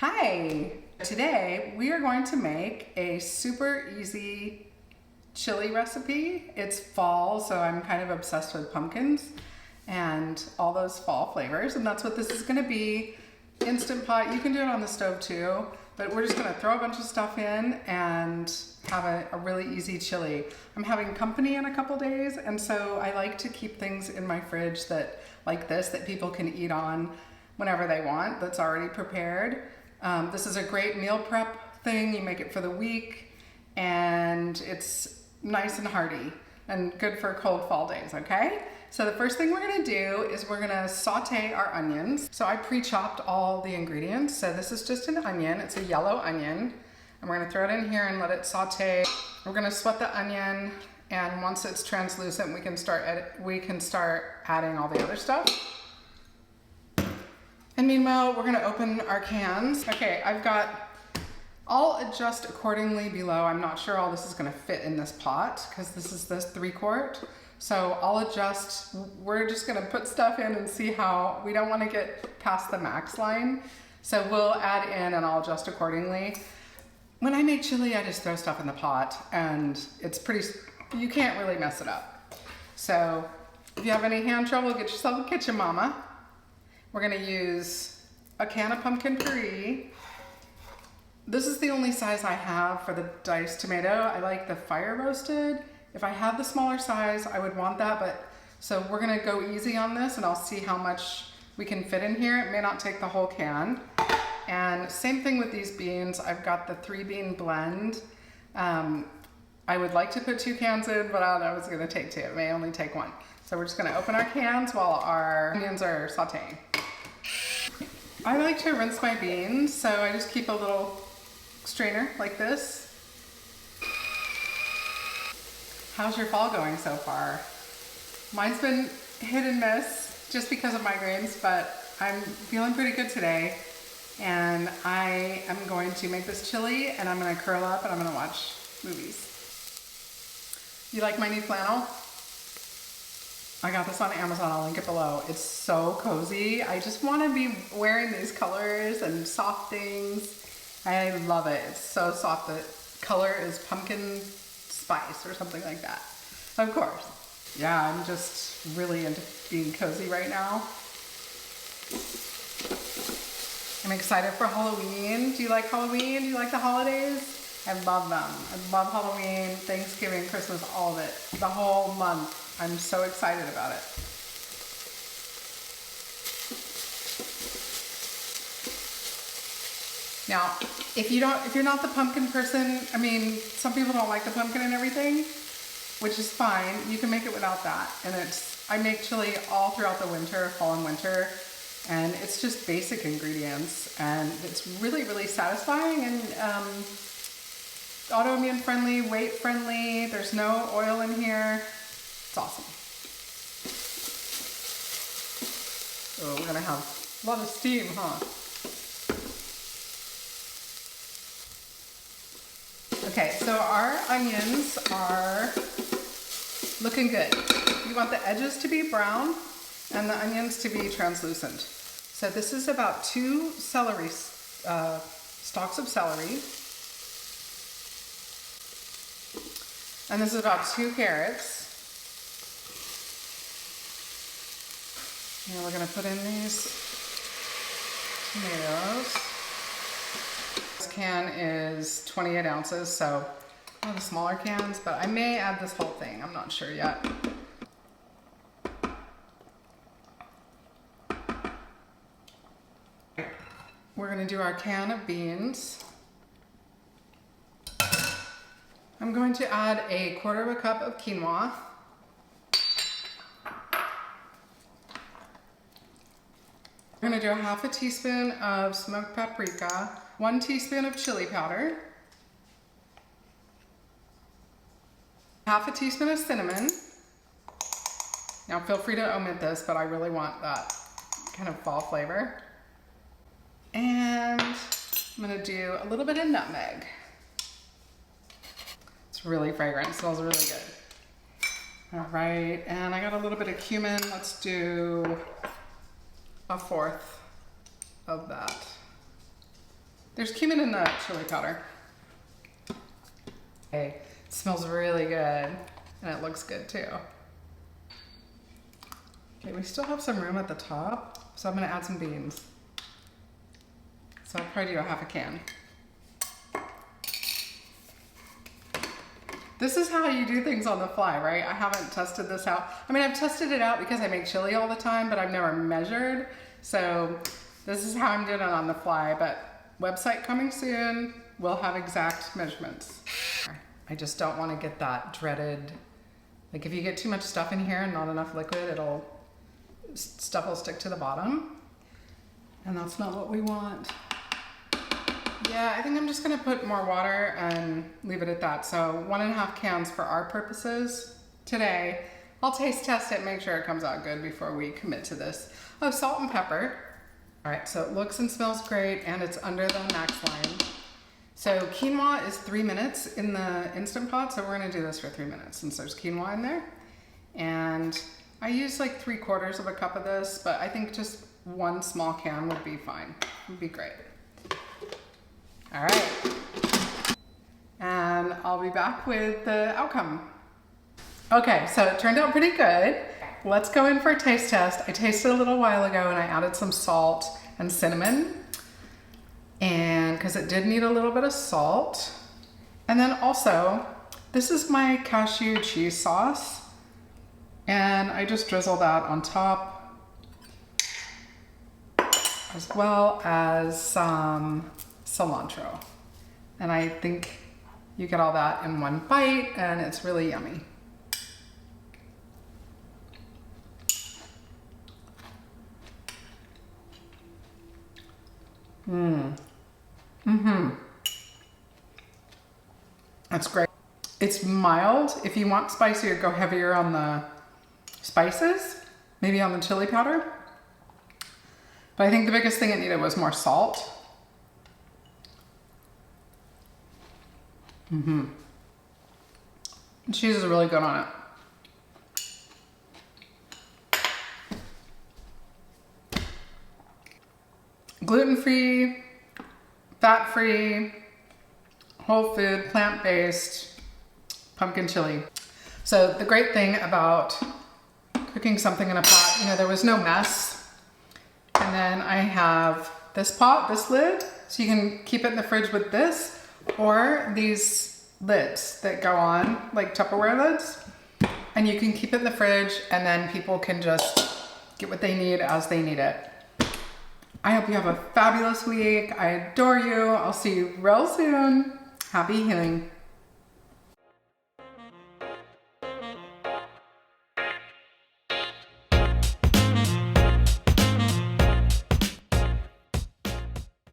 Hi! Today we are going to make a super easy chili recipe. It's fall, so I'm kind of obsessed with pumpkins and all those fall flavors, and that's what this is going to be. Instant pot. You can do it on the stove too, but we're just going to throw a bunch of stuff in and have a really easy chili. I'm having company in a couple days, and so I like to keep things in my fridge that like this that people can eat on whenever they want, that's already prepared. This is a great meal prep thing. You make it for the week, and it's nice and hearty and good for cold fall days, okay? So the first thing we're gonna do is we're gonna saute our onions. So I pre-chopped all the ingredients. So this is just an onion, it's a yellow onion. And we're gonna throw it in here and let it saute. We're gonna sweat the onion, and once it's translucent, we can start adding all the other stuff. And meanwhile, we're gonna open our cans. Okay, I'll adjust accordingly below. I'm not sure all this is gonna fit in this pot because this is this 3-quart. So I'll adjust, we're just gonna put stuff in and see how, we don't wanna get past the max line. So we'll add in and I'll adjust accordingly. When I make chili, I just throw stuff in the pot and it's pretty, you can't really mess it up. So if you have any hand trouble, get yourself a kitchen mama. We're gonna use a can of pumpkin puree. This is the only size I have for the diced tomato. I like the fire roasted. If I had the smaller size, I would want that, but so we're gonna go easy on this and I'll see how much we can fit in here. It may not take the whole can. And same thing with these beans. I've got the 3-bean blend. I would like to put 2 cans in, but I don't know if it's gonna take 2. It may only take 1. So we're just gonna open our cans while our onions are sauteing. I like to rinse my beans, so I just keep a little strainer like this. How's your fall going so far? Mine's been hit and miss just because of migraines, but I'm feeling pretty good today. And I am going to make this chili and I'm gonna curl up and I'm gonna watch movies. You like my new flannel? I got this on Amazon, I'll link it below. It's so cozy. I just wanna be wearing these colors and soft things. I love it, it's so soft. The color is pumpkin spice or something like that. Of course. Yeah, I'm just really into being cozy right now. I'm excited for Halloween. Do you like Halloween? Do you like the holidays? I love them. I love Halloween, Thanksgiving, Christmas, all of it. The whole month. I'm so excited about it. Now, if you're not the pumpkin person, I mean, some people don't like the pumpkin and everything, which is fine. You can make it without that. And I make chili all throughout the winter, fall and winter, and it's just basic ingredients, and it's really, really satisfying and autoimmune friendly, weight friendly. There's no oil in here. It's awesome. Oh, we're gonna have a lot of steam, huh? Okay, so our onions are looking good. You want the edges to be brown and the onions to be translucent. So this is about 2 celery, stalks of celery. And this is about 2 carrots. And we're gonna put in these tomatoes. This can is 28 ounces, so one of the smaller cans, but I may add this whole thing, I'm not sure yet. We're gonna do our can of beans. I'm going to add a 1/4 cup of quinoa. We're gonna do a 1/2 teaspoon of smoked paprika, 1 teaspoon of chili powder, 1/2 teaspoon of cinnamon. Now feel free to omit this, but I really want that kind of fall flavor. And I'm gonna do a little bit of nutmeg. It's really fragrant, it smells really good. All right, and I got a little bit of cumin. Let's do 1/4 of that. There's cumin in the chili powder. Okay, it smells really good and it looks good too. Okay, we still have some room at the top, so I'm gonna add some beans. So I'll probably do a half a can. This is how you do things on the fly, right? I haven't tested this out. I mean, I've tested it out because I make chili all the time, but I've never measured. So this is how I'm doing it on the fly, but website coming soon. We'll have exact measurements. I just don't want to get that dreaded, like if you get too much stuff in here and not enough liquid, stuff will stick to the bottom. And that's not what we want. Yeah, I think I'm just gonna put more water and leave it at that. So 1.5 cans for our purposes today. I'll taste test it, make sure it comes out good before we commit to this. Oh, salt and pepper. All right, so it looks and smells great and it's under the max line. So quinoa is 3 minutes in the Instant Pot, so we're gonna do this for 3 minutes since there's quinoa in there. And I use like 3/4 of a cup of this, but I think just 1 small can would be fine, would be great. All right, and I'll be back with the outcome. Okay, so it turned out pretty good. Let's go in for a taste test. I tasted a little while ago and I added some salt and cinnamon, and because it did need a little bit of salt. And then also, this is my cashew cheese sauce, and I just drizzle that on top, as well as some cilantro. And I think you get all that in one bite and it's really yummy. That's great. It's mild. If you want spicier, go heavier on the spices, maybe on the chili powder. But I think the biggest thing it needed was more salt. The cheese is really good on it. Gluten-free, fat-free, whole food, plant-based, pumpkin chili. So the great thing about cooking something in a pot, you know, there was no mess. And then I have this pot, this lid, so you can keep it in the fridge with this, or these lids that go on, like Tupperware lids, and you can keep it in the fridge and then people can just get what they need as they need it. I hope you have a fabulous week. I adore you. I'll see you real soon. Happy healing.